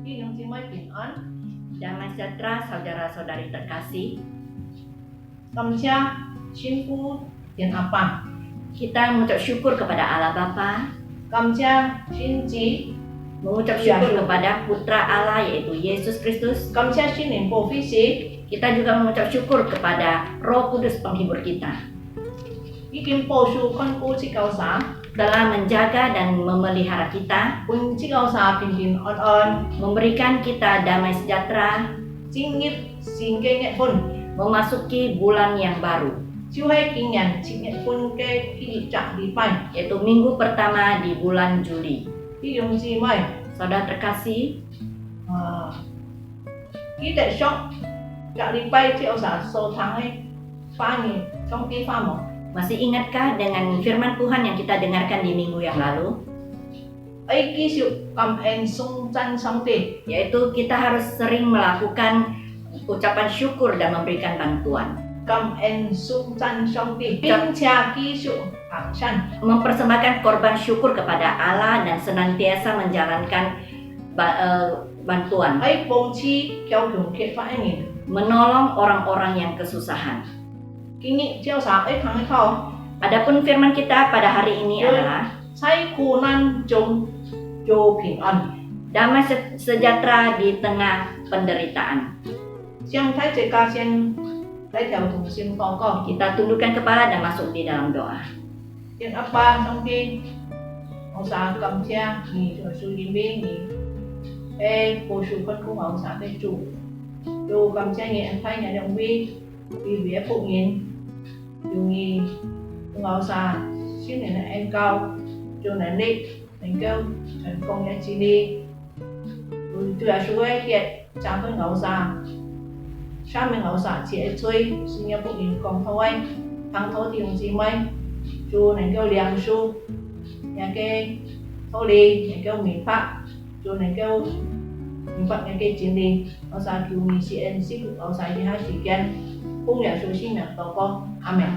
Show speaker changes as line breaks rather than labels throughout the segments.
Yang Cimai bình an.
Damai sejahtera saudara-saudari terkasih.
Kamsia Shinku Tian Apa.
Kita mengucap syukur kepada Allah Bapa,
Kamsia Shinji.
mengucap syukur kepada Putra Allah yaitu Yesus Kristus.
Kamsia Shinin Profesi.
Kita juga mengucap syukur kepada Roh Kudus penghibur kita,
Ikin Posu Konku Cikausa.
telah menjaga dan memelihara kita,
Pun Cikausa Pintin On.
memberikan kita damai sejahtera,
Jingit Singke Pun.
memasuki bulan yang baru,
Chuhai Kinyan Cingit Pun Ke Kijak Lipai.
yaitu minggu pertama di bulan Juli.
Yang Cimai.
Saudara terkasih,
Kita syok Kak Lipai Cikausa So Tangai Fani Kongki Famo.
masih ingatkah dengan firman Tuhan yang kita dengarkan di minggu yang lalu?
Aiki Syuk Kam En Sung Chan Song Te.
Yaitu kita harus sering melakukan ucapan syukur dan memberikan bantuan,
Kam En Sung Chan Song Te. Ping Chia Ki Syuk Hang Shan.
mempersembahkan korban syukur kepada Allah dan senantiasa menjalankan bantuan,
Ai Bong Chi Kiao Kyung Kiet Fa Engin.
menolong orang-orang yang kesusahan.
Kini Jiao Sa Ai Kang Kau.
Adapun firman kita pada hari ini adalah
Sai Kunan Jong Jo Ping An.
damai sejahtera di tengah penderitaan.
Siang Tai Jeka Sian Tai Tiao Tung Sim Tong Kong.
Kita tundukkan kepala dan masuk di dalam doa.
Tian Apa Song Te. Ông Sa Kam Chia Ni Cho Su Yin Bi Ni. Cô Su Phân Cung Ông Sa Tê Chủ. Dù Kam Chia Ni Anh Phai Nhà Đồng Vi. Vì Vía Phụ Nhiên. Dù Nhi Ông Sa Xin Này Là Anh Cao. Dù Này Nị. Thành Kêu Thành Công Nhà Chi Đi. Dù Chú Là Su Ê Kiệt. Cha Phân Ông Sa. Sa Mình Ông Sa Chị Ê Chơi. Xin Nhà Phụ Nhiên Công Thâu Anh. Thăng Thố Thì Ông Chi Mây. Chú Này Kêu Liang Su. Nhà Kê Thô Lì. Nhà Kêu Mỹ Pháp. Chú Này Kêu Mỹ Pháp Nhà Kê Chiến Đi. Ông Sa Chú Mỹ Sĩ Ên Sĩ Cụ Ông Sa Đi Hai Sĩ Kiên. Cung Nhà Su Xin Nhà Tàu Con. Amen.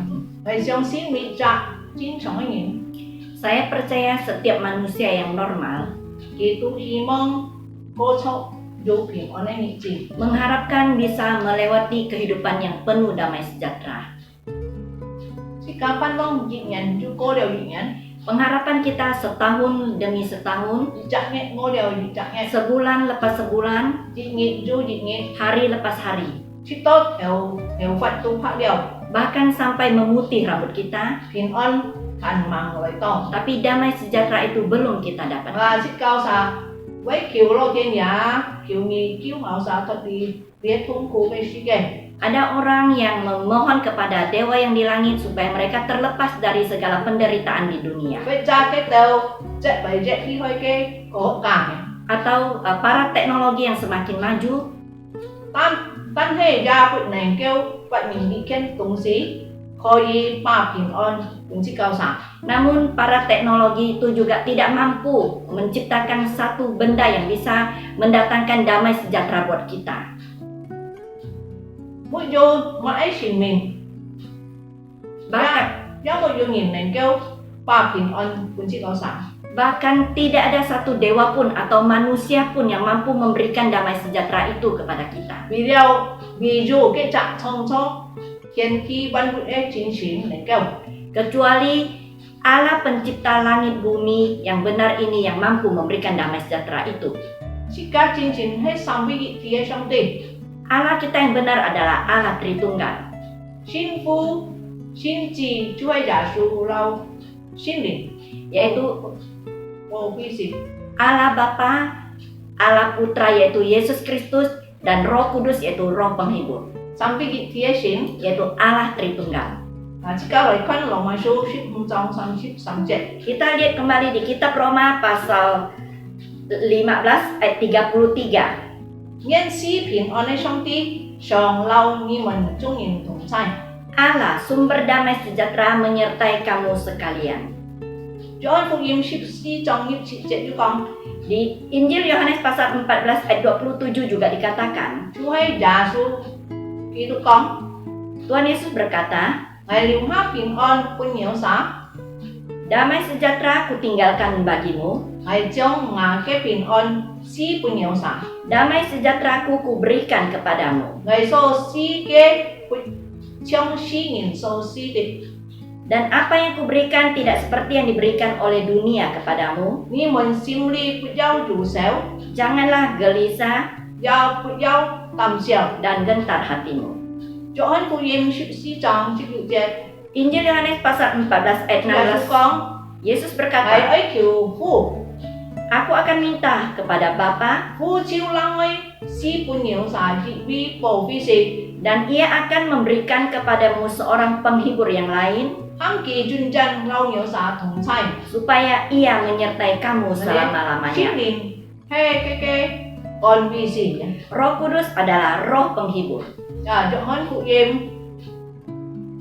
Hãy xong xin Mỹ Trạc. Chính sống anh nhìn.
Saya percaya setiap manusia yang normal
Kỳ tu hi mong. Cô chọc. Dù phim on anh nghĩ chỉ.
mengharapkan bisa melewati kehidupan yang penuh damai sejahtera.
Thì kapan mong dị nhận. Chú cô đều dị nhận.
Pengharapan kita setahun demi setahun,
Dị chắc nghe. Ngô đều dị chắc nghe.
sebulan lepas sebulan,
Dị nghị. Chú dị nghị.
hari lepas hari,
Chứ tốt. Hiểu phật tu phát đều.
bahkan sampai memutih rambut kita,
Phim on. Thành mạng lợi to.
tapi damai sejahtera itu belum kita dapat.
Và chiếc cao xa với kiểu lô thiên nhà kiểu nghi cứu ngạo xa thật đi biết thung khu về sĩ kê.
Ada orang yang memohon kepada dewa yang di langit supaya mereka terlepas dari segala penderitaan di dunia,
Với cha cái tàu chạy bày chạy khi hơi kê có cả
atau para teknologi yang semakin maju
tan hề ra quỵ này kêu vậy mình đi khen túng xí khôi đi ba phim on cũng chiếc cao xa.
Namun para teknologi itu juga tidak mampu menciptakan satu benda yang bisa mendatangkan damai sejahtera buat kita.
Mỗi vô mãi xin mình
Bahkan,
giá mỗi vô nhìn này kêu ba phim on cũng chiếc cao xa.
bahkan tidak ada satu dewa pun atau manusia pun yang mampu memberikan damai sejahtera itu kepada kita.
Ví dụ cái trạng thông cho khiến khi ban bụi ế chính chính này kêu
Kecuali Allah pencipta langit bumi yang benar ini yang mampu memberikan damai sejahtera itu.
Jika cincin hết xong với nghị phía trong tình.
Allah kita yang benar adalah Allah Tritunggal,
Xin phu, xin trì chuai giả su lau, xin đỉnh,
yaitu
vô vi sĩ.
Allah Bapa, Allah Putra yaitu Yesus Kristus, dan Roh Kudus yaitu Roh Penghibur,
Sampai nghị phía xin.
yaitu Allah Tritunggal.
Jika lời khăn lòng mai su ship trong sang ship sang chết.
Kita lihat kembali di kitab Roma pasal 15 ayat 33.
Nhân sĩ phiền on trong tí, sòng lau nghi mình trung nhìn thủng sai.
Allah, sumber damai sejahtera menyertai kamu sekalian.
John Phúc Yếm ship si trong nghiệp trị chết cho con.
Di Injil Yohanes pasal 14 ayat 27 juga dikatakan,
Chú hay giả su ký tu con.
Tuhan Yesus berkata,
Ngày liều hát phiền on quân nhiều xá.
Damai sejahtera kutinggalkan bagimu,
係將我嘅平安施伴有神，
damai sejahteraku kuberikan kepadamu.
係所施嘅將施人所施的。
Dan apa yang kuberikan tidak seperti yang diberikan oleh dunia kepadamu.
你們心裏不要憂愁，
Janganlah gelisah
也不要膽小。
dan gentar hatimu.
約翰福音14章16節，
Injil Yohanes pasal 14 ayat
耶穌
16.
講
Yesus
係
berkata,
愛求父，
Aku akan minta kepada Bapa
父照人愛施伴有神為保惠師，
dan ia akan memberikan kepadamu seorang penghibur yang lain
함께尊真老有神同在。
supaya ia menyertai kamu
聖
selama-lamanya.
靈係嘅安慰師。
Roh Kudus adalah roh penghibur.
約翰福音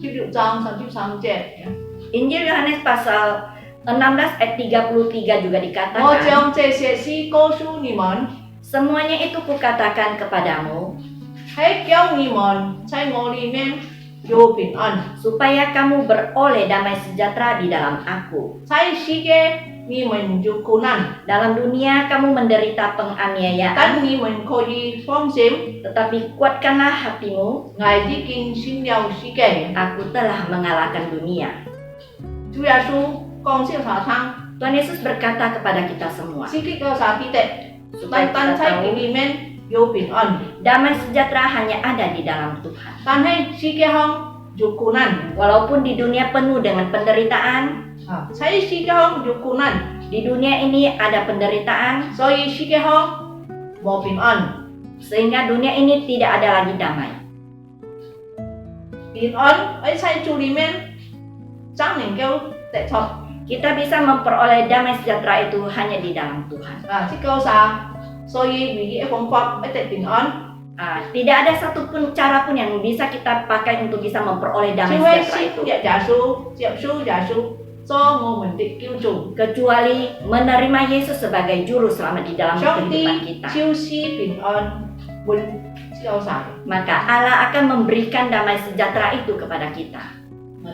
16章33節。
Injil Yohanes pasal 16 ayat 33 juga
我
dikatakan,
將這些事告訴你們，
semuanya itu kukatakan kepadamu
係叫你們在我裡面有平安。
supaya kamu beroleh damai sejahtera di dalam aku.
在世界你們有苦難，
Dalam dunia kamu menderita penganiayaan,
但你們可以放心，
tetapi kuatkanlah hatimu,
我已經勝了世界。
aku telah mengalahkan dunia.
主耶穌講笑沙灘，
Tuhan Yesus berkata kepada kita semua,
世界嘅沙地的，
supaya
但
kita
在
tahu
裡面有平安，
damai sejahtera hanya ada di dalam Tuhan.
但係世界上有苦難，
Walaupun di dunia penuh dengan penderitaan,
在世界上有苦難，
di dunia ini ada penderitaan,
所以世界上冇平安。
sehingga dunia ini tidak ada lagi damai.
平安喺主裡面，真能夠得着。
Kita bisa memperoleh damai sejahtera itu hanya di dalam Tuhan.
即個沙，所以唯一嘅方法一定平安。
Tidak ada satupun cara pun yang bisa kita pakai untuk bisa memperoleh
只
damai
會
sejahtera
信
itu,
耶穌，接受耶穌做我們的救主。
kecuali menerima Yesus sebagai juru selamat di dalam
上
kehidupan
帝
kita.
就是平安，本這個沙。
Maka Allah akan memberikan damai sejahtera itu kepada kita.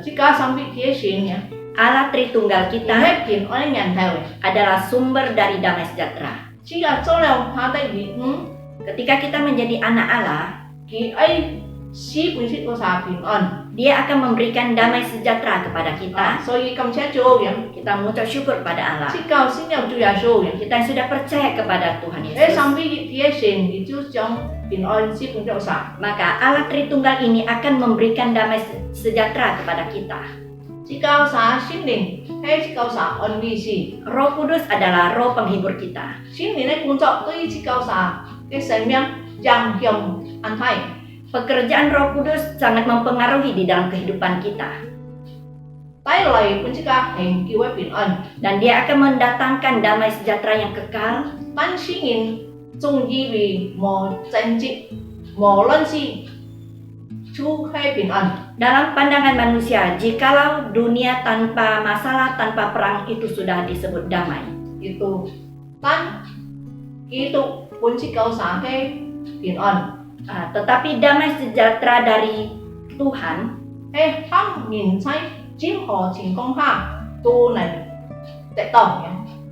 即個上帝嘅神嘅，
Allah Tritunggal
係
kita
平安嘅源頭嘅。
adalah sumber dari damai sejahtera.
即個做了他的兒女，
Ketika kita menjadi anak Allah,
佢愛使本這個沙平安。
Dia akan memberikan damai sejahtera kepada kita.
所以感謝主嘅，
Kita mengucap syukur pada Allah.
即個信了主耶穌嘅。
Kita yang sudah percaya kepada Tuhan
喺
Yesus,
上帝嘅神，佢就將平安使本這個沙。
maka Allah Tritunggal ini akan memberikan damai sejahtera kepada kita.
即個沙心靈係即個沙安慰師。
Roh Kudus adalah roh penghibur kita.
心靈嘅工作對即個沙嘅生命影響安泰。
Pekerjaan Roh Kudus sangat mempengaruhi di dalam kehidupan kita,
帶來本這個恆久嘅平安。
dan Dia akan mendatangkan damai sejahtera yang kekal.
但是人總以為無正直，無論是處係平安。
Dalam pandangan manusia, jikalau dunia tanpa masalah, tanpa perang itu sudah disebut damai.
Itu tan itu pun si kau sampai pinon.
Tetapi damai sejahtera dari Tuhan
Ham nhìn thấy chim hồ情況下都能得到嘅。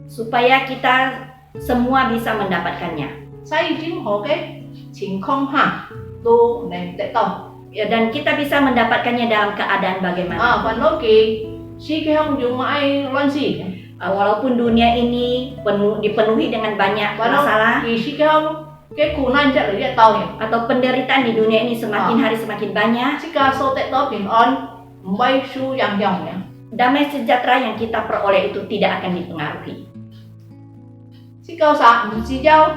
supaya kita semua bisa mendapatkannya.
在任何嘅情況下都能得到。
Ya, dan kita bisa mendapatkannya dalam keadaan bagaimana.
Kalau ke si kau jumai lansi.
Walaupun dunia ini dipenuhi dengan banyak masalah,
si kau cái苦難真係一刀嘅。
atau penderitaan di dunia ini semakin hari semakin banyak,
Jika so得到平安，唔係輸人用嘅。
damai sejahtera yang kita peroleh itu tidak akan dipengaruhi.
Jika sa唔知道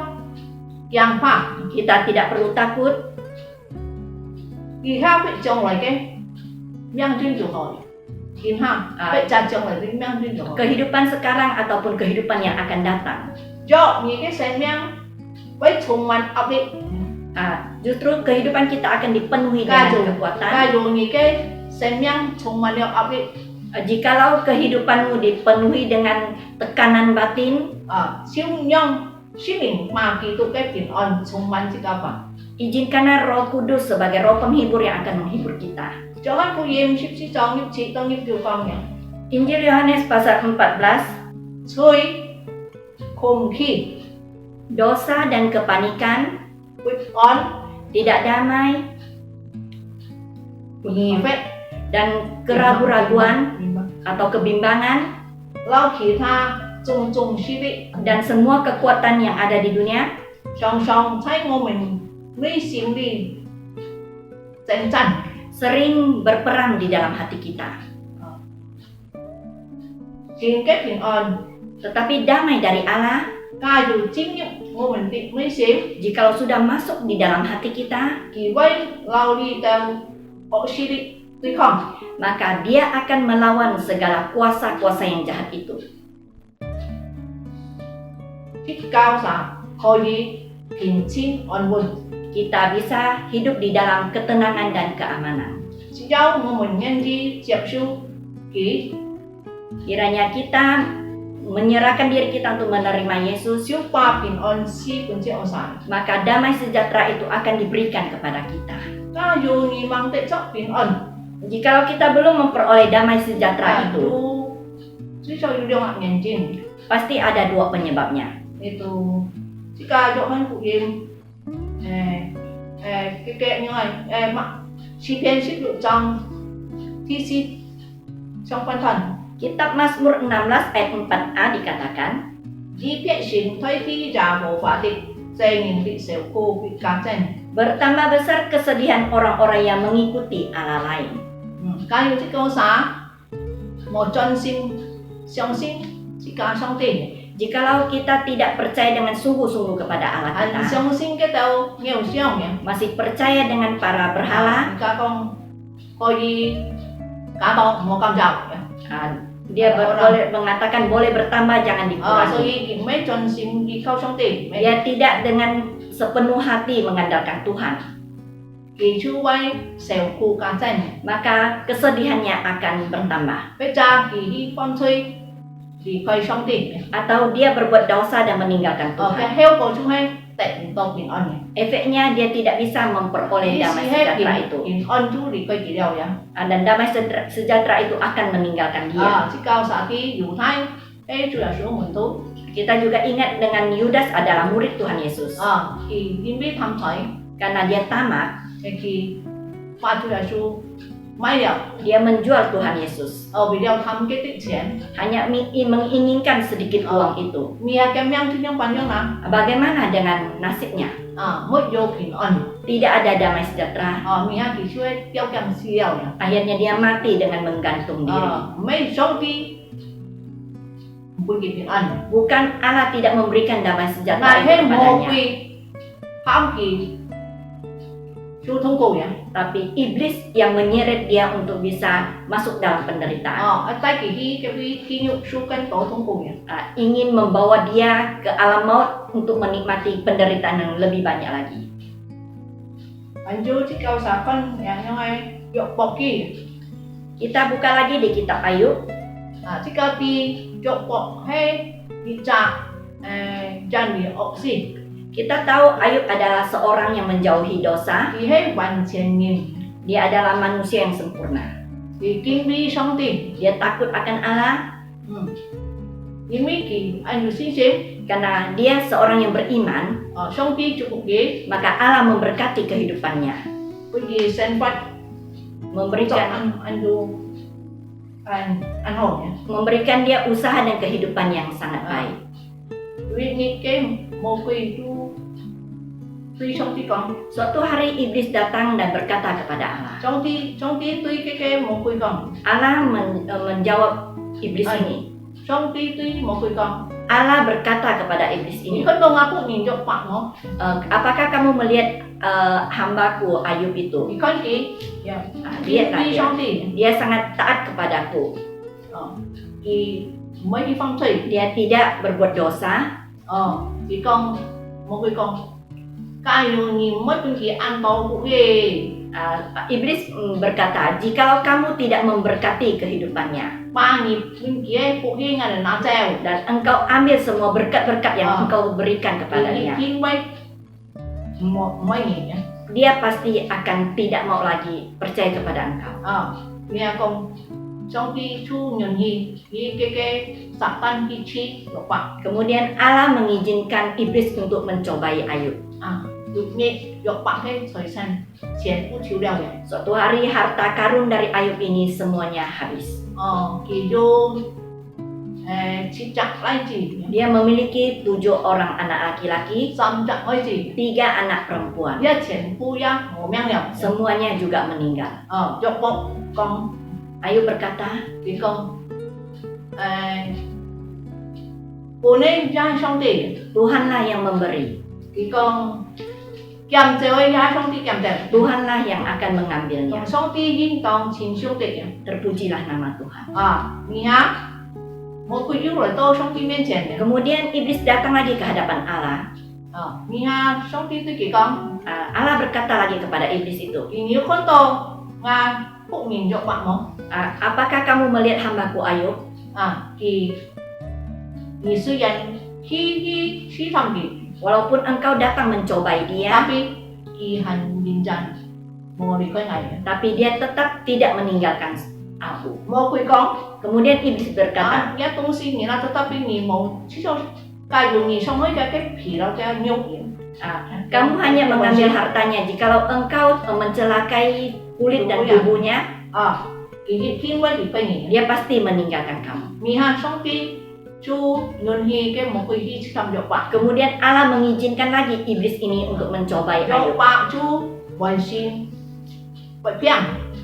yang怕，
Kita tidak perlu takut.
而家會將來嘅命運如何？然後會將來嘅命運如何？
Kehidupan sekarang ataupun kehidupan yang akan datang.
若你嘅生命會充滿壓力，
Justru kehidupan kita akan dipenuhi dengan kekuatan.
假如你嘅生命充滿了壓力，
Jikalau kehidupanmu dipenuhi dengan tekanan batin,
先讓心靈嘛基督嘅平安充滿這個吧。
izinkanlah Roh Kudus sebagai roh penghibur yang akan menghibur kita.
Yohanes福音14章17到19講嘅，
Injil Yohanes pasal 14,
Thôi khùng khi
dosa dan kepanikan,
quyết on
tidak damai,
Vì phép
dan keraguan-raguan atau kebimbangan,
Lao khí tha Trung trung suy vị
dan semua kekuatan yang ada di dunia
Song song thấy ngô mình Lý xin đi Tranh tranh
sering berperang di dalam hati kita.
Xin kết bình ơn
Tetapi damai dari Allah,
Ca dù chính những ngô mình bị Lý xin
jikalau sudah masuk di dalam hati kita,
Kỳ vây lao đi theo Họ suy đi Tuy không
maka dia akan melawan segala kuasa-kuasa yang jahat itu.
Thích cao giả Hồi đi Hình chín ổn vun
Kita bisa hidup di dalam ketenangan dan keamanan.
Chỉ giáo ngô mình nhân đi Chẹp su Kỹ
Kiranya kita menyerahkan diri kita untuk menerima Yesus,
Siêu pa bình ơn si bình chế ổn sản
maka damai sejahtera itu akan diberikan kepada kita.
Ca dù nghi mang tệ chóc bình ơn
Jikalau kita belum memperoleh damai sejahtera itu,
Chứ cho yêu đương hạng nhân trình
pasti ada dua penyebabnya.
Itu Jika dok kan phụ em cái kệ như này mà si pen ship được trong thi si trong văn thần
Kitab Mazmur 16 ayat 4a dikatakan,
di piet sin thấy thi giả bộ phá tịch dây nghìn bị xẻo khô bị cá chân
bertambah besar kesedihan orang-orang yang mengikuti Allah lain.
Ca yêu thích câu xá một chân xin song xin chỉ ca song tiền
Jikalau kita tidak percaya dengan sungguh-sungguh kepada Allah
anh
kita,
song xin cái tàu nghèo xiong nhỉ
masih percaya dengan para berhala,
ca con coi đi cá to một cam chảo
dia boleh mengatakan boleh bertambah, jangan
so
dikurangi.
đi mấy chân xin đi khâu song tiền
Dia tidak dengan sepenuh hati mengandalkan Tuhan,
kỳ chu quay xẻo khô cá chân
maka kesedihannya akan bertambah.
bây cha kỳ đi con thuê thì khơi song tiền
Atau dia berbuat dosa dan meninggalkan
cái
Tuhan.
heo của chúng hay tệ tàu bình ơn nhỉ
Efeknya dia tidak bisa memperoleh
đi
damai
si hết
sejahtera itu.
bình ơn chú thì khơi chỉ đều ya
Dan damai sejahtera itu akan meninggalkan dia.
chỉ cao xã ký dù thay chủ là số mình tốt
Kita juga ingat dengan Yudas adalah murid Tuhan Yesus.
thì đi biết thăm thấy
Karena dia tamak,
khi pha chủ là số mấy điều
dia menjual Tuhan Yesus.
vì đều thăm cái tích tiền
Hanya menginginkan sedikit uang itu.
mia kem yang thứ yang panjang nào
Bagaimana dengan nasibnya?
mới vô bình ơn
Tidak ada damai sejahtera.
mia thì chưa tiêu kem siêu nhỉ
Akhirnya dia mati dengan menggantung diri.
mấy số đi buổi bình ơn
Bukan Allah tidak memberikan damai sejahtera
Ngài
itu
hết một
kepadanya,
quy tham kỳ chú thông cổ nhỉ
tapi iblis yang menyeret dia untuk bisa masuk dalam penderitaan.
tay kỳ cái khi nhục su kan tổ thông cổ nhỉ
Ingin membawa dia ke alam maut untuk menikmati penderitaan yang lebih banyak lagi.
anh chú chỉ cao xã phân yang ngay dọc bọc kỳ
Kita buka lagi di kitab Ayub.
chỉ cao đi dọc bọc hay đi chạm jangan di opsi
Kita tahu Ayub adalah seorang yang menjauhi dosa.
thì hết hoàn thiện nhìn
Dia adalah manusia yang sempurna.
thì kinh vi song tiền
Dia takut akan Allah
nhưng mấy kỳ anh được xin xem
karena dia seorang yang beriman,
song tiền chụp ghế
maka Allah memberkati kehidupannya,
bởi vì sen phát cho
memberikan
anh du anh hồn nhỉ
memberikan dia usaha dan kehidupan yang sangat baik.
vì nghĩ cái một quỳ tu tuy song tí còn
Suatu hari iblis datang dan berkata kepada Allah.
trong tí tuy cái một quỳ còn
Allah menjawab iblis ini.
trong tí một quỳ còn
Allah berkata kepada iblis
những
ini,
con đông aku nhìn dọc mặt nó
apakah kamu melihat hambaku Ayub itu?
thì con kì
Lihatlah
tuy
dia,
song tí
dia sangat taat kepadaku.
thì mấy cái phong thủy
Dia tidak berbuat dosa.
thì con một quỳ còn cái rồi nhìn mất bên kia ăn to cũng ghê
Iblis berkata, jikalau kamu tidak memberkati kehidupannya
ba nhịp bên kia phụ ghê ngay là nám treo
dan engkau ambil semua berkat-berkat yang engkau berikan
thì
kepadanya,
khi mấy mấy nhịp nhá
dia pasti akan tidak mau lagi percaya kepada engkau.
mẹ con 上帝出人意，伊撒旦去吃约伯
Kemudian Allah mengizinkan iblis untuk mencobai Ayub.
啊，约伯嘅財產全部抽了嘅。
Suatu hari harta karun dari Ayub ini semuanya habis.
佢就七隻奶子，
Dia memiliki 7 orang anak laki-laki,
三隻奶子，
3 anak perempuan.
一全部無命了。
Semuanya juga meninggal.
約伯講，
Ayub berkata,
佢講本來也上帝，
Tuhanlah yang memberi,
佢講減少也上帝減少，
Tuhanlah yang akan mengambilnya.
同上帝應當前上帝嘅。
Terpujilah nama Tuhan.
你看，我佢又來到上帝面前嘅。
Kemudian iblis datang lagi ke hadapan Allah.
你看上帝對佢講，
Allah berkata lagi kepada iblis itu,
你要看到我僕人約伯麼？
apakah kamu melihat hambaku Ayub?
你雖然去試探佢，
Walaupun engkau datang mencobai dia,
但係佢很認真，冇離開我嘅。
tapi dia tetap tidak meninggalkan aku.
冇佢講，
Kemudian iblis berkata,
一東西你啦，tetapi你冇至少介用你上去嘅皮佬嘅肉嘅。
kamu hanya mengambil hartanya jikalau engkau mencelakai kulit dan tubuhnya,
佢天威離開你。
dia pasti meninggalkan kamu.
你看上帝就允許嘅冇佢去試探約伯，
Kemudian Allah mengizinkan lagi iblis ini untuk mencobai
約
Ayub.
伯就完全不病。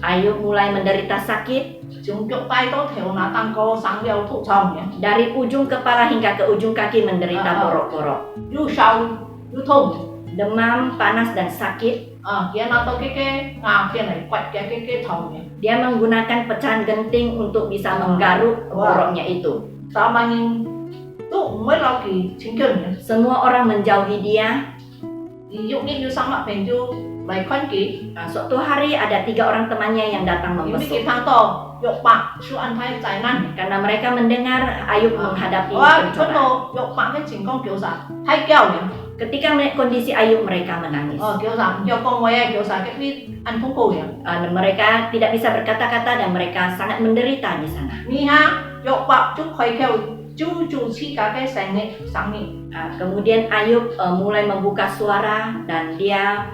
Ayub mulai menderita sakit,
從腳帶到頭那單個生了痔瘡嘅，
dari ujung kepala hingga ke ujung kaki menderita borok-borok,
又燒又痛。
demam, panas dan sakit.
佢拿到牙片嚟掘嘅痛嘅，
Dia menggunakan pecahan genting untuk bisa menggaruk boroknya itu.
三萬人都唔會留佢清強嘅，
Semua orang menjauhi dia.
而喐呢要生物病就嚟困佢，
Suatu hari ada 3 orang temannya yang datang
因為
membesuk
佢聽到約伯受安排災難，
karena mereka mendengar Ayub menghadapi
哇！佢
pencobaan.
到約伯嘅情況叫啥？太叫嘅，
Ketika melihat kondisi Ayub, mereka menangis.
叫啥？唔叫講話啊，叫啥？嗰啲安痛苦嘅。
Mereka tidak bisa berkata-kata dan mereka sangat menderita di sana.
你睇約伯就開口就自家嘅生命。
Kemudian Ayub mulai membuka suara dan dia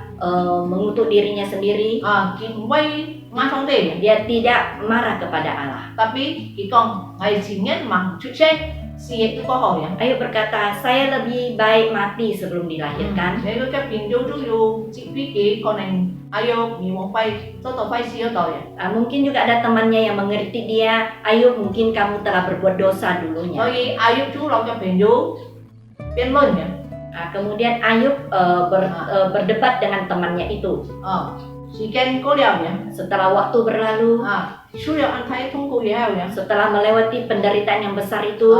mengutuk dirinya sendiri.
佢唔會罵上帝嘅。
Dia tidak marah kepada Allah.
Tapi佢講係前一晚出聲，事業都過後嘅。
Ayub berkata, saya lebih baik mati sebelum dilahirkan.
你個嘅變咗都要接飛機，可能ayo你往費收到費事嗰度嘅。
Mungkin juga ada temannya yang mengeritik dia, Ayub mungkin kamu telah berbuat dosa
所
dulunya.
以ayo 主落嘅變咗辯論嘅。
Kemudian Ayub berdebat dengan temannya itu.
時間過了嘅。
Setelah waktu berlalu,
輸了安排痛苦以後嘅。
setelah melewati penderitaan yang besar itu,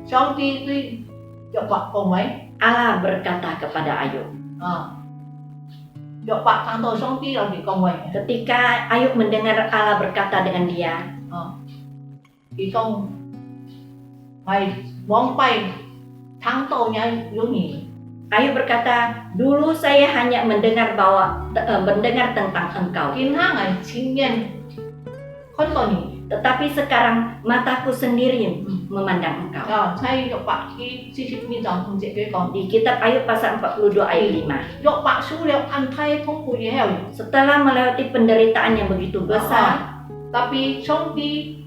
上帝對約伯講話，
Allah berkata kepada Ayub.
約伯聽到上帝落嚟講話嘅。
Ketika Ayub mendengar Allah berkata dengan dia,
佢講係往費聽到也有你。
Ayub berkata, dulu saya hanya mendengar tentang engkau,
見他係親眼看到你。
tetapi sekarang mataku sendiri memandang engkau.
喺約伯記40章5節佢講，
Di kitab Ayub pasal 42 ayat 5.
約伯輸了安太痛苦以後，
Setelah melewati penderitaan yang begitu besar,
特別上帝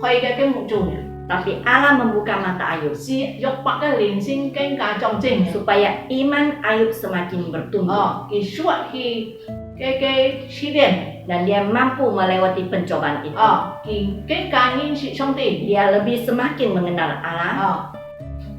開嘅目標嘅，
tapi Allah membuka mata Ayub
是約伯嘅靈性更加壯正嘅。
supaya iman Ayub semakin bertumbuh
佢輸去嘅試煉，
dan dia mampu melewati pencobaan itu.
佢更加認識上帝。
Dia lebih semakin mengenal Allah.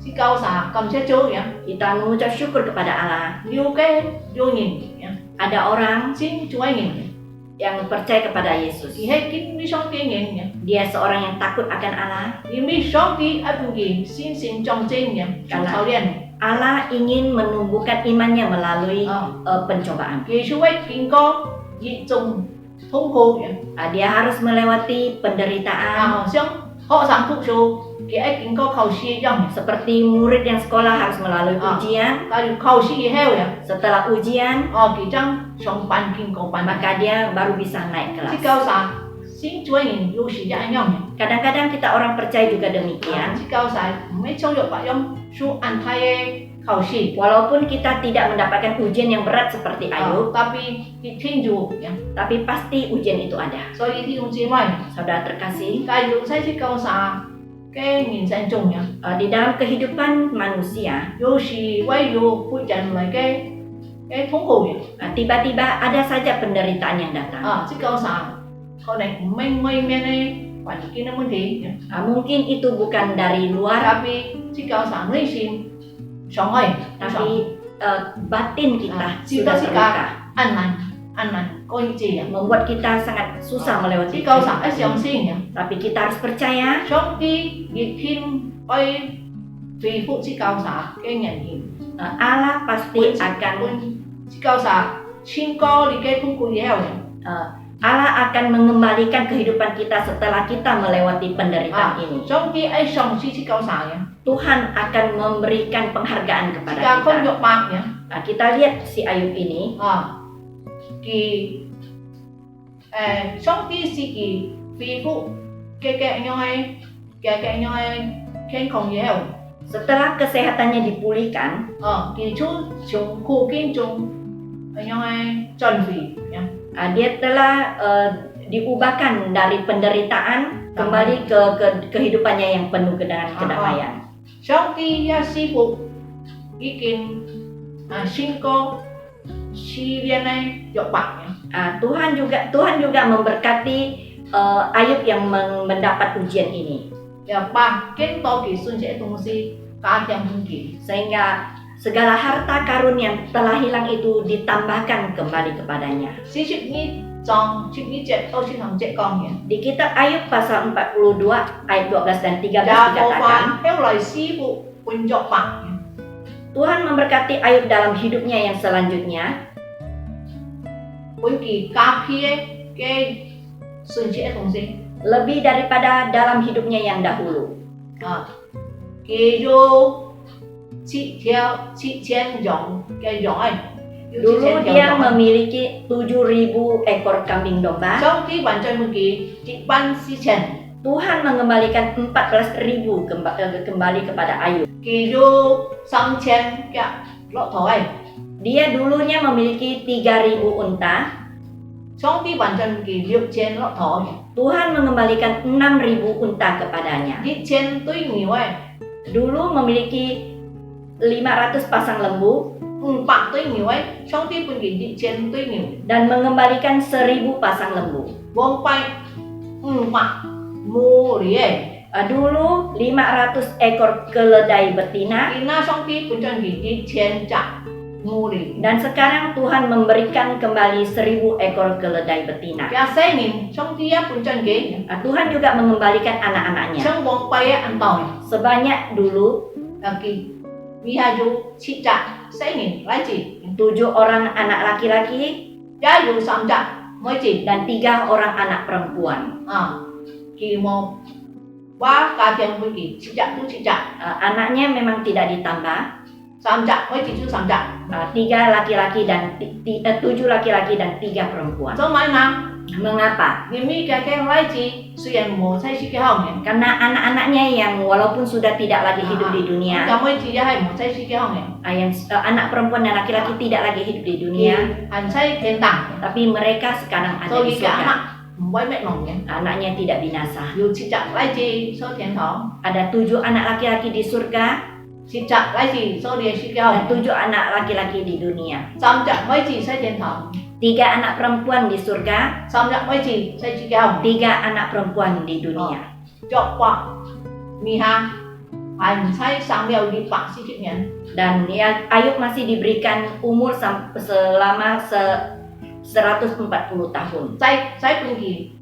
是教啥感謝主嘅，
Kita mengucap syukur kepada Allah.
了解有人嘅，
Ada orang
先做人嘅，
yang percaya kepada Yesus.
而係見你上帝人嘅。
Dia seorang yang takut akan Allah.
因為上帝愛佢先先壯正嘅，做操練。
Allah ingin menumbuhkan imannya melalui pencobaan.
佢就會經過一種痛苦嘅，
Dia harus melewati penderitaan
像學生讀書，佢會經過考試一樣嘅。
seperti murid yang sekolah harus melalui ujian.
假如考試以後嘅，
Setelah ujian,
佢將上班經過班，
maka dia baru bisa naik
即
kelas.
教啥新主人有时也安样嘅。
Kadang-kadang kita orang percaya juga demikian.
即教晒唔係衝入白用數安泰嘅考試，
Walaupun kita tidak mendapatkan ujian yang berat seperti Ayub,
特別係天主嘅，
tapi pasti ujian itu ada.
所以呢種姊妹，
Saudara terkasih,
假如喺即教晒嘅人生中嘅，
di dalam kehidupan manusia,
有時為有會人嚟嘅痛苦嘅，
tiba-tiba ada saja penderitaan yang datang.
即教晒可能唔係外面嘅環境嘅問題，
Mungkin itu bukan dari luar,
特別即教晒內心傷害，
tapi batin kita
Cinta
sudah
sih,
terluka,
安難嗰啲嘢，
membuat kita sangat susah
即
melewati
教晒一相信嘅。
Tapi kita harus percaya
上帝熱天去恢復即教啥嘅人員，
Allah pasti akan
即教啥千個你嘅痛苦以後，
Allah akan mengembalikan kehidupan kita setelah kita melewati penderitaan ini.
上帝愛上司即教啥嘅，
Tuhan akan memberikan penghargaan
即
kepada
教佢
kita.
肉白嘅，
Kita lihat si Ayub ini,
佢上帝是佢恢復嘅樣嘅健康以後，
setelah kesehatannya dipulihkan,
佢從苦境中樣嘅轉變嘅，
dia telah diubahkan dari penderitaan kembali ke kehidupannya yang penuh dengan kedamaian.
上帝也恢復已經千個試煉嘅肉白嘅。
Tuhan juga memberkati Ayub yang mendapat ujian ini,
又把更多嘅信息嘅東西加添俾佢，
sehingga segala harta karun yang telah hilang itu ditambahkan kembali kepadanya.
42章12節到13節講嘅，
Di kitab Ayub pasal 42 ayat 12 dan 13
也無
dikatakan,
法向來師傅換作白嘅，
Tuhan memberkati Ayub dalam hidupnya yang selanjutnya,
換佢加添嘅信息嘅東西，
lebih daripada dalam hidupnya yang dahulu.
佢有7,000種嘅羊誒，
Dulu dia memiliki 7.000 ekor kambing domba.
上帝還在俾佢14000，
Tuhan mengembalikan 14.000 kembali kepada Ayub.
佢有3000嘅駱駝誒。
Dia dulunya memiliki 3.000 unta.
上帝還在俾佢6000駱駝嘅。
Tuhan mengembalikan 6.000 unta kepadanya.
1000對牛誒，
Dulu memiliki 500 pasang lembu
500對牛誒，上帝俾佢1000對牛，
dan mengembalikan 1.000 pasang lembu.
500母嚟誒，
Dulu 500 ekor keledai betina
而家上帝俾咗佢1000隻母嚟。
dan sekarang Tuhan memberikan kembali 1.000 ekor keledai betina.
廿4年，上帝也俾咗佢，
Tuhan juga mengembalikan anak-anaknya.
將王幣嘅銀袋，
Sebanyak dulu
佢以下有7隻4年來自，
7 orang anak laki-laki
也有3隻每次，
dan 3 orang anak perempuan.
佢冇話家庭俾佢7隻都7隻，
Anaknya memang tidak ditambah,
3隻每次就3隻，
3 laki-laki dan 7 laki-laki dan 3 perempuan.
做咩呢？
Mengapa?
因為佢嘅來自雖然冇在世界上面。
Karena anak-anaknya yang walaupun sudah tidak lagi hidup di dunia,
咁每次也係冇在世界上面，
anak perempuan dan laki-laki tidak lagi hidup di dunia,
係在天堂，
tapi mereka sekarang ada
所
di
以嘅
surga.
阿唔會滅亡嘅，
Anaknya tidak binasa.
要7隻來自所天堂，
Ada 7 anak laki-laki di surga
7隻來自所嘅世界上
dan
面，
7 anak laki-laki di dunia.
3隻來自在天堂，
3 anak perempuan di surga,
3隻來自在世界上面，
3 anak perempuan di dunia.
作法米下係唔使生了240年，
Dan Ayub masih diberikan umur selama 140 tahun.
再半期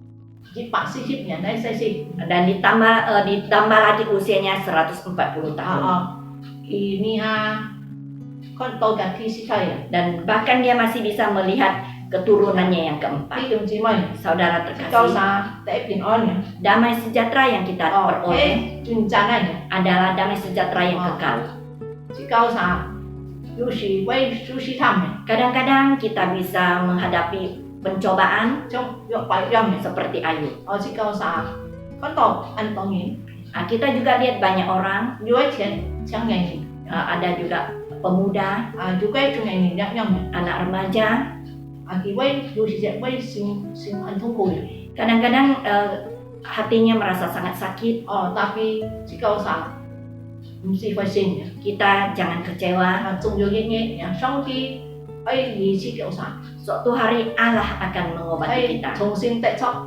240年嚟世世，
Dan ditambah lagi usianya 140 tahun.
佢米下看到嘅天使睇啊，
Dan bahkan dia masih bisa melihat keturunannya yang
呢
keempat.
種姊妹，
Saudara
教
terkasih,
啥第一平安嘅，
damai sejahtera yang kita peroleh
短暫嘅。
adalah damai sejahtera yang kekal.
教啥有時為舒適他們，
Kadang-kadang kita bisa menghadapi pencobaan
trong việc phải dòng
seperti Ayub.
chỉ cầu sa con tàu ăn tàu nhìn
Kita juga lihat banyak orang,
dưới tiền chẳng ngày nhìn
ada juga pemuda,
juga trong ngày nhìn nhắc nhầm
anak remaja.
khi quay dù chỉ sẽ quay sinh ăn thông bùi
Kadang-kadang hatinya merasa sangat sakit.
tapi chỉ cầu sa mesti phải sinh
Kita jangan kecewa.
trong nhiều nhẹ nhàng sau khi ấy gì chỉ cầu sa
Suatu hari Allah akan mengobati
ấy
kita.
重新tại chóc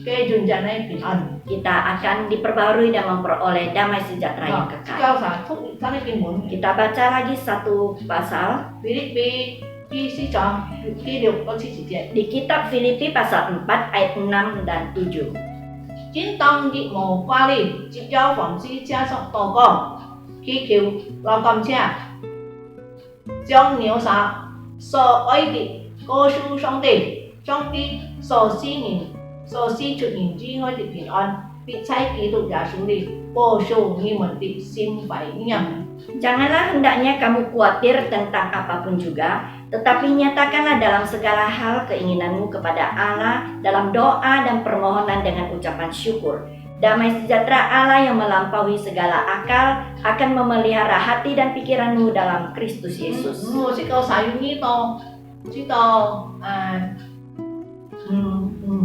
cái dùn dàn này bình an
Kita akan diperbarui dan memperoleh damai sejahtera yang
chỉ
kekal.
cầu sa thúc ta này kinh muốn
Kita baca lagi satu pasal
Filipi khi sĩ trọng khi điều có chỉ tiết
di kitab Filipi pasal 4 ayat 6 dan 7.
chính tâm bị mồ qua đi chỉ giao phòng sĩ cha sọc tổ con khi kiểu lo cầm cha trong nhiều xã sở ấy bị cô su song tỷ trong khi sở si chuột nhìn duy ngôi thì bình an bị cháy ký tục giả xuống đi cô su như một bị xin phải nhầm.
Janganlah hendaknya kamu khawatir tentang apapun juga, tetapi nyatakanlah dalam segala hal keinginanmu kepada Allah dalam doa dan permohonan dengan ucapan syukur. Damai sejahtera Allah yang melampaui segala akal akan memelihara hati dan pikiranmu dalam Kristus Yesus.
Chỉ câu xài như chỉ to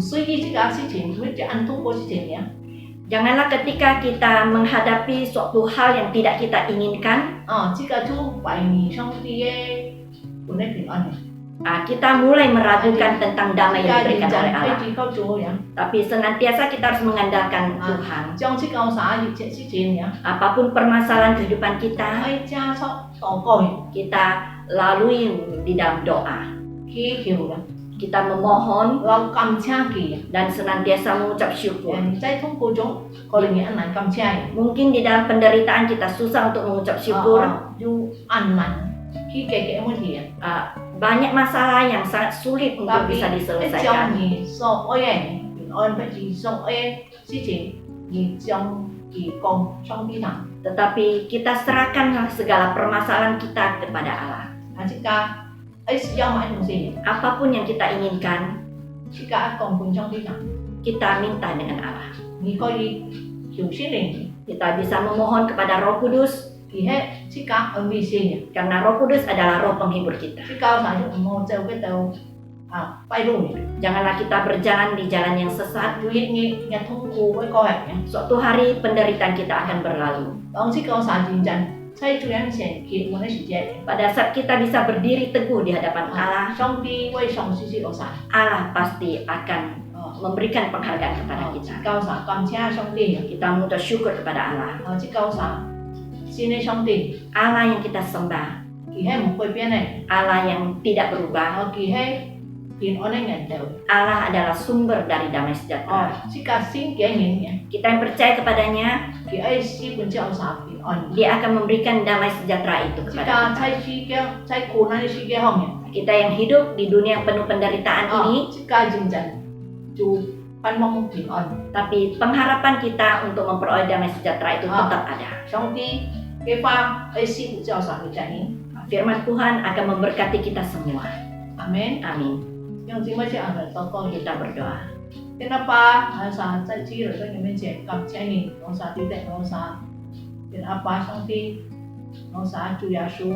suy nghĩ chỉ cả sự情 mới chỉ ăn thuốc của sự情ya.
Janganlah ketika kita menghadapi suatu hal yang tidak kita inginkan,
jika chú phải nghỉ trong khi của nơi bình an
kita mulai meragukan tentang damai yang diberikan oleh
phải
Allah.
chỉ câu chú ya.
Tapi senantiasa kita harus mengandalkan Tuhan.
Trong chỉ câu xài gì chuyện sự情ya.
Apapun permasalahan kehidupan kita,
Ai cha sóc tổ còi
kita lalui di dalam doa.
khi kiểu là
Kita memohon
lòng cầm cha kỳ
dan senantiasa mengucap syukur.
trái thông cô chúng có định nghĩa ăn này cầm cha
Mungkin di dalam penderitaan kita susah untuk mengucap syukur.
dù ăn mặn khi kể muốn thì
Banyak masalah yang sangat sulit untuk
tapi
bisa
trong
diselesaikan.
thì so ôi bình an phải chỉ so ôi sự情thì trong thì còn trong đi thẳng
Tetapi kita serahkan segala permasalahan kita kepada Allah.
jika ấy do mà anh gì
Apapun yang kita inginkan,
jika còn cùng trong đi thẳng
kita minta dengan Allah.
thì coi đi hiểu xin định
Kita bisa memohon kepada Roh Kudus,
thì hết jika ở vì gì
karena Roh Kudus adalah roh penghibur kita.
jika sản dụng một treo cái tàu bay đuổi
Janganlah kita berjalan di jalan yang sesat.
chú ý nghe nhà thông cô với coi hạnh nhé
Suatu hari penderitaan kita akan berlalu.
ông jika sản dụng chân saya chú em sẽ kiện một cái sự chết
Pada saat kita bisa berdiri teguh di hadapan Allah,
trong khi quay xong sisi ở sản
Allah pasti akan memberikan penghargaan kepada kita.
cao sản cầm cha xong đi
Kita mengucap syukur kepada Allah.
chỉ cao sản xin đi xong đi
Allah yang kita sembah,
thì hết một quay bên này
Allah yang tidak berubah.
kỳ hết thì ở đây ngàn đều
Allah adalah sumber dari damai sejahtera.
jika xin kẻ nhìn nhé
Kita yang percaya kepadanya,
thì ấy xin pun trao sản thì on
Dia akan memberikan damai sejahtera itu kepada
jika
kita.
saya si kẻ saya cô này si kẻ hồng nhé
Kita yang hidup di dunia yang penuh penderitaan ini,
jika dừng dần chú pan mong thì on
tapi pengharapan kita untuk memperoleh damai sejahtera itu tetap ada.
trong khi cái pha ấy xin pun trao sản thì chạy
Firman Tuhan akan memberkati kita semua.
amen
Amin.
yang chính mới sẽ ở trong con
Kita berdoa.
Kenapa sa tại chi rồi tôi nhận trẻ cầm trẻ nhìn nó sa tí tệ nó sa kenapa trong khi nó sa chủ nhà su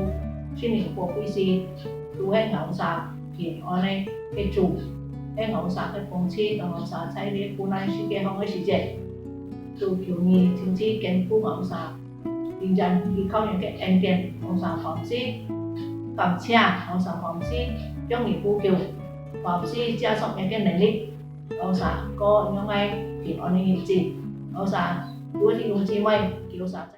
xin hình của quý sĩ chủ hết ngẫu sa thì ở đây cái chủ hết ngẫu sa cái phong chi nó sa sai đi cô này sĩ cái không có sĩ trẻ chủ kiểu nhì chính chi kén cô ngẫu sa bình dân thì không những cái em tiền nó sa phong chi cầm trẻ nó sa phong chi trong nghỉ cô kiểu phong chi cha xong những cái này đi ông xã có những ngày thì ông ấy gì ông xã đuổi thì ông chi mày kiểu xã